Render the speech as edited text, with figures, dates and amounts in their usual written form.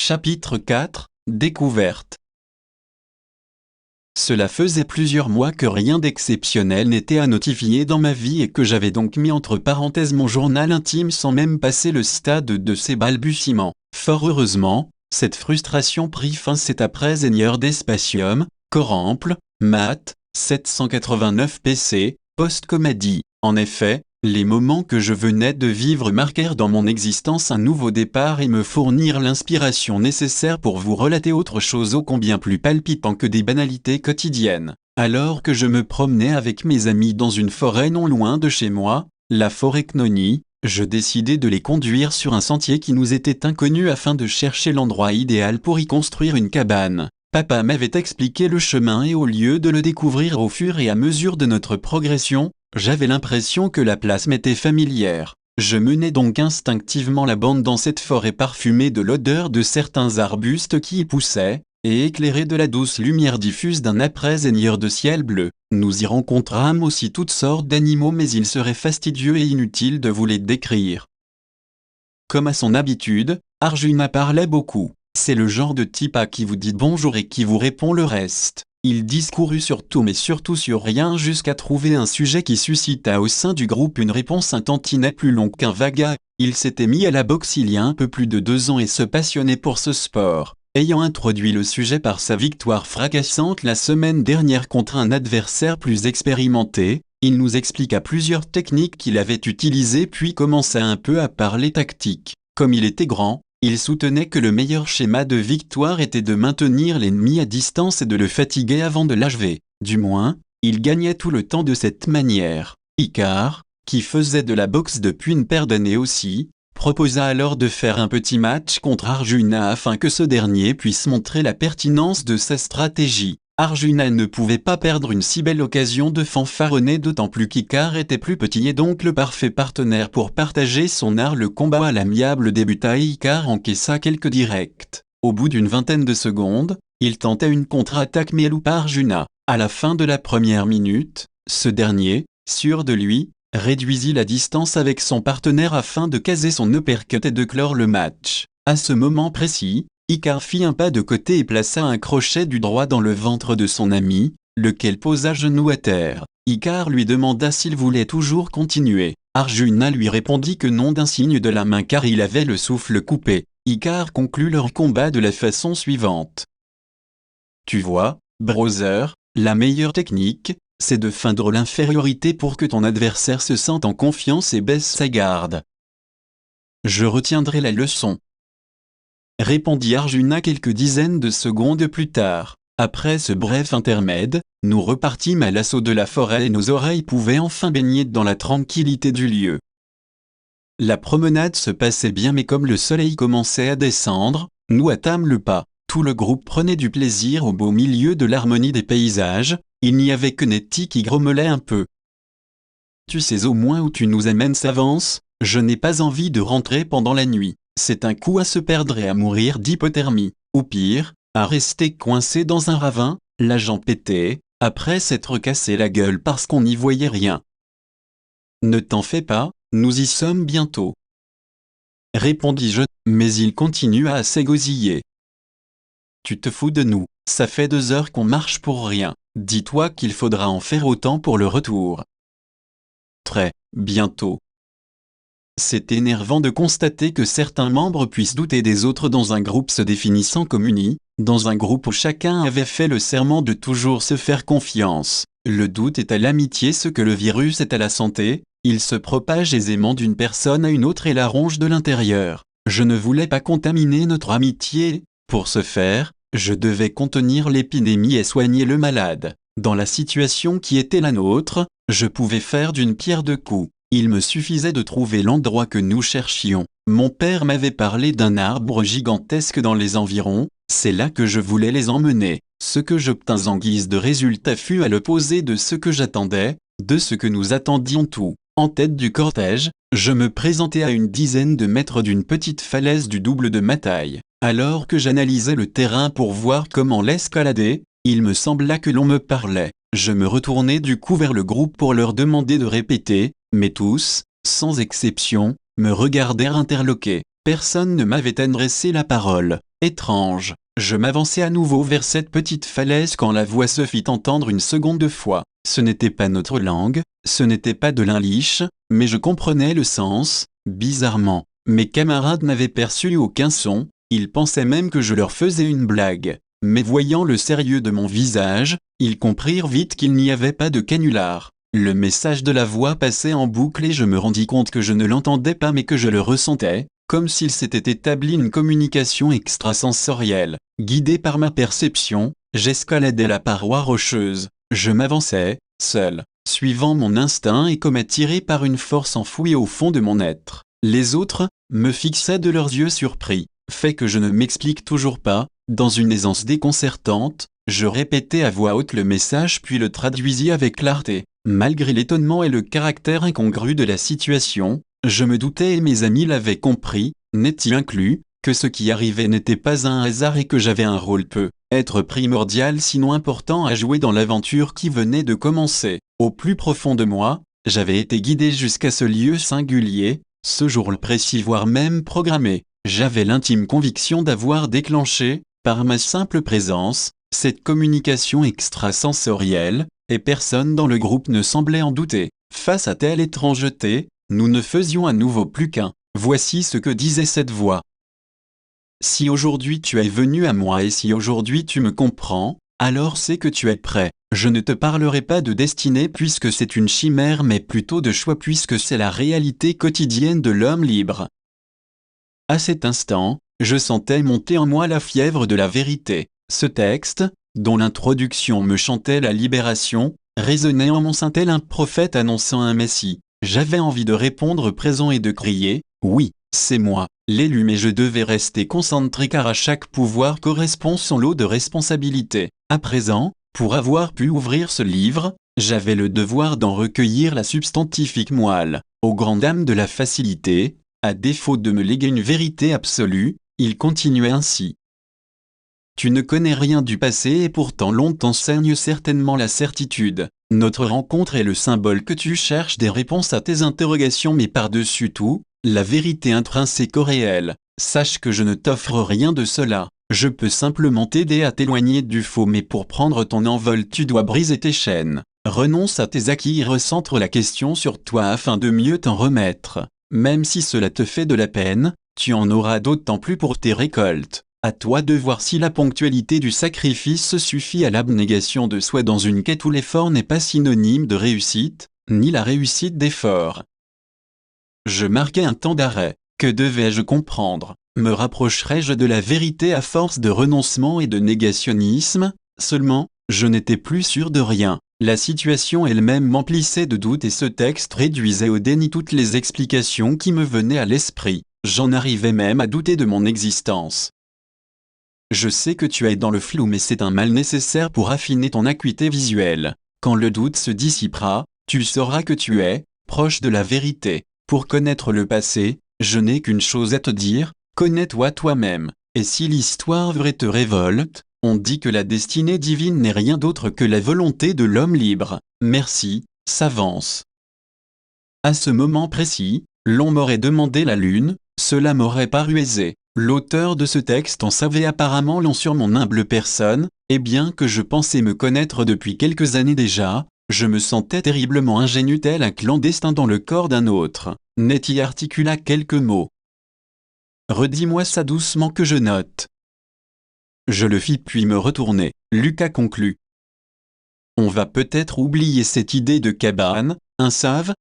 Chapitre 4 Découverte. Cela faisait plusieurs mois que rien d'exceptionnel n'était à notifier dans ma vie et que j'avais donc mis entre parenthèses mon journal intime sans même passer le stade de ses balbutiements. Fort heureusement, cette frustration prit fin cet après d'Espatium, Corample, Math, 789 PC, Post-Comédie. En effet, les moments que je venais de vivre marquèrent dans mon existence un nouveau départ et me fournirent l'inspiration nécessaire pour vous relater autre chose ô combien plus palpitant que des banalités quotidiennes. Alors que je me promenais avec mes amis dans une forêt non loin de chez moi, la forêt Knoni, je décidai de les conduire sur un sentier qui nous était inconnu afin de chercher l'endroit idéal pour y construire une cabane. Papa m'avait expliqué le chemin et au lieu de le découvrir au fur et à mesure de notre progression, j'avais l'impression que la place m'était familière. Je menais donc instinctivement la bande dans cette forêt parfumée de l'odeur de certains arbustes qui y poussaient, et éclairée de la douce lumière diffuse d'un après-seigneur de ciel bleu. Nous y rencontrâmes aussi toutes sortes d'animaux mais il serait fastidieux et inutile de vous les décrire. Comme à son habitude, Arjuna parlait beaucoup. C'est le genre de type à qui vous dites bonjour et qui vous répond le reste. Il discourut sur tout mais surtout sur rien jusqu'à trouver un sujet qui suscita au sein du groupe une réponse un tantinet plus longue qu'un vaga. Il s'était mis à la boxe il y a un peu plus de 2 ans et se passionnait pour ce sport. Ayant introduit le sujet par sa victoire fracassante la semaine dernière contre un adversaire plus expérimenté, il nous expliqua plusieurs techniques qu'il avait utilisées puis commença un peu à parler tactique. Comme il était grand, il soutenait que le meilleur schéma de victoire était de maintenir l'ennemi à distance et de le fatiguer avant de l'achever. Du moins, il gagnait tout le temps de cette manière. Icare, qui faisait de la boxe depuis une paire d'années aussi, proposa alors de faire un petit match contre Arjuna afin que ce dernier puisse montrer la pertinence de sa stratégie. Arjuna ne pouvait pas perdre une si belle occasion de fanfaronner d'autant plus qu'Icare était plus petit et donc le parfait partenaire pour partager son art. Le combat à l'amiable débuta et Icare encaissa quelques directs. Au bout d'une vingtaine de secondes, il tenta une contre-attaque mais loupa Arjuna. À la fin de la première minute, ce dernier, sûr de lui, réduisit la distance avec son partenaire afin de caser son uppercut et de clore le match. À ce moment précis, Icare fit un pas de côté et plaça un crochet du droit dans le ventre de son ami, lequel posa genou à terre. Icare lui demanda s'il voulait toujours continuer. Arjuna lui répondit que non d'un signe de la main car il avait le souffle coupé. Icare conclut leur combat de la façon suivante. Tu vois, brother, la meilleure technique, c'est de feindre l'infériorité pour que ton adversaire se sente en confiance et baisse sa garde. Je retiendrai la leçon, répondit Arjuna quelques dizaines de secondes plus tard. Après ce bref intermède, nous repartîmes à l'assaut de la forêt et nos oreilles pouvaient enfin baigner dans la tranquillité du lieu. La promenade se passait bien mais comme le soleil commençait à descendre, nous hâtâmes le pas. Tout le groupe prenait du plaisir au beau milieu de l'harmonie des paysages, il n'y avait que Nettie qui grommelait un peu. Tu sais au moins où tu nous amènes s'avance, je n'ai pas envie de rentrer pendant la nuit. C'est un coup à se perdre et à mourir d'hypothermie, ou pire, à rester coincé dans un ravin, la jambe pétée, après s'être cassé la gueule parce qu'on n'y voyait rien. Ne t'en fais pas, nous y sommes bientôt, répondis-je, mais il continua à s'égosiller. Tu te fous de nous, ça fait 2 heures qu'on marche pour rien, dis-toi qu'il faudra en faire autant pour le retour. Très bientôt. C'est énervant de constater que certains membres puissent douter des autres dans un groupe se définissant comme uni, dans un groupe où chacun avait fait le serment de toujours se faire confiance. Le doute est à l'amitié ce que le virus est à la santé, il se propage aisément d'une personne à une autre et la ronge de l'intérieur. Je ne voulais pas contaminer notre amitié, pour ce faire, je devais contenir l'épidémie et soigner le malade. Dans la situation qui était la nôtre, je pouvais faire d'une pierre 2 coups. Il me suffisait de trouver l'endroit que nous cherchions. Mon père m'avait parlé d'un arbre gigantesque dans les environs, c'est là que je voulais les emmener. Ce que j'obtins en guise de résultat fut à l'opposé de ce que j'attendais, de ce que nous attendions tous. En tête du cortège, je me présentais à une dizaine de mètres d'une petite falaise du double de ma taille. Alors que j'analysais le terrain pour voir comment l'escalader, il me sembla que l'on me parlait. Je me retournai du coup vers le groupe pour leur demander de répéter, mais tous, sans exception, me regardèrent interloqués. Personne ne m'avait adressé la parole. Étrange. Je m'avançais à nouveau vers cette petite falaise quand la voix se fit entendre une seconde fois. Ce n'était pas notre langue, ce n'était pas de l'English, mais je comprenais le sens, bizarrement. Mes camarades n'avaient perçu aucun son, ils pensaient même que je leur faisais une blague. Mais voyant le sérieux de mon visage, ils comprirent vite qu'il n'y avait pas de canular. Le message de la voix passait en boucle et je me rendis compte que je ne l'entendais pas mais que je le ressentais, comme s'il s'était établi une communication extrasensorielle. Guidé par ma perception, j'escaladais la paroi rocheuse. Je m'avançais, seul, suivant mon instinct et comme attiré par une force enfouie au fond de mon être. Les autres me fixaient de leurs yeux surpris. Fait que je ne m'explique toujours pas, dans une aisance déconcertante, je répétais à voix haute le message puis le traduisis avec clarté. Malgré l'étonnement et le caractère incongru de la situation, je me doutais et mes amis l'avaient compris, Nettie inclus, que ce qui arrivait n'était pas un hasard et que j'avais un rôle être primordial sinon important à jouer dans l'aventure qui venait de commencer. Au plus profond de moi, j'avais été guidé jusqu'à ce lieu singulier, ce jour précis voire même programmé. J'avais l'intime conviction d'avoir déclenché, par ma simple présence, cette communication extrasensorielle, et personne dans le groupe ne semblait en douter. Face à telle étrangeté, nous ne faisions à nouveau plus qu'un. Voici ce que disait cette voix. Si aujourd'hui tu es venu à moi et si aujourd'hui tu me comprends, alors c'est que tu es prêt. Je ne te parlerai pas de destinée puisque c'est une chimère mais plutôt de choix puisque c'est la réalité quotidienne de l'homme libre. À cet instant, je sentais monter en moi la fièvre de la vérité. Ce texte, dont l'introduction me chantait la libération, résonnait en mon sein tel un prophète annonçant un messie. J'avais envie de répondre présent et de crier « Oui, c'est moi, l'élu » mais je devais rester concentré car à chaque pouvoir correspond son lot de responsabilités. À présent, pour avoir pu ouvrir ce livre, j'avais le devoir d'en recueillir la substantifique moelle. Aux grandes dames de la facilité, à défaut de me léguer une vérité absolue, il continuait ainsi. Tu ne connais rien du passé et pourtant l'on t'enseigne certainement la certitude. Notre rencontre est le symbole que tu cherches des réponses à tes interrogations mais par-dessus tout, la vérité intrinsèque au réel. Sache que je ne t'offre rien de cela. Je peux simplement t'aider à t'éloigner du faux mais pour prendre ton envol tu dois briser tes chaînes. Renonce à tes acquis et recentre la question sur toi afin de mieux t'en remettre. Même si cela te fait de la peine, tu en auras d'autant plus pour tes récoltes. À toi de voir si la ponctualité du sacrifice suffit à l'abnégation de soi dans une quête où l'effort n'est pas synonyme de réussite, ni la réussite d'effort. Je marquais un temps d'arrêt. Que devais-je comprendre? Me rapprocherais-je de la vérité à force de renoncement et de négationnisme? Seulement, je n'étais plus sûr de rien. La situation elle-même m'emplissait de doutes et ce texte réduisait au déni toutes les explications qui me venaient à l'esprit. J'en arrivais même à douter de mon existence. Je sais que tu es dans le flou mais c'est un mal nécessaire pour affiner ton acuité visuelle. Quand le doute se dissipera, tu sauras que tu es proche de la vérité. Pour connaître le passé, je n'ai qu'une chose à te dire, connais-toi toi-même. Et si l'histoire vraie te révolte, on dit que la destinée divine n'est rien d'autre que la volonté de l'homme libre. Merci, s'avance. À ce moment précis, l'on m'aurait demandé la lune, cela m'aurait paru aisé. L'auteur de ce texte en savait apparemment long sur mon humble personne, et bien que je pensais me connaître depuis quelques années déjà, je me sentais terriblement ingénu tel un clandestin dans le corps d'un autre. Nettie articula quelques mots. Redis-moi ça doucement que je note. Je le fis puis me retournai. Lucas conclut. On va peut-être oublier cette idée de cabane, un save,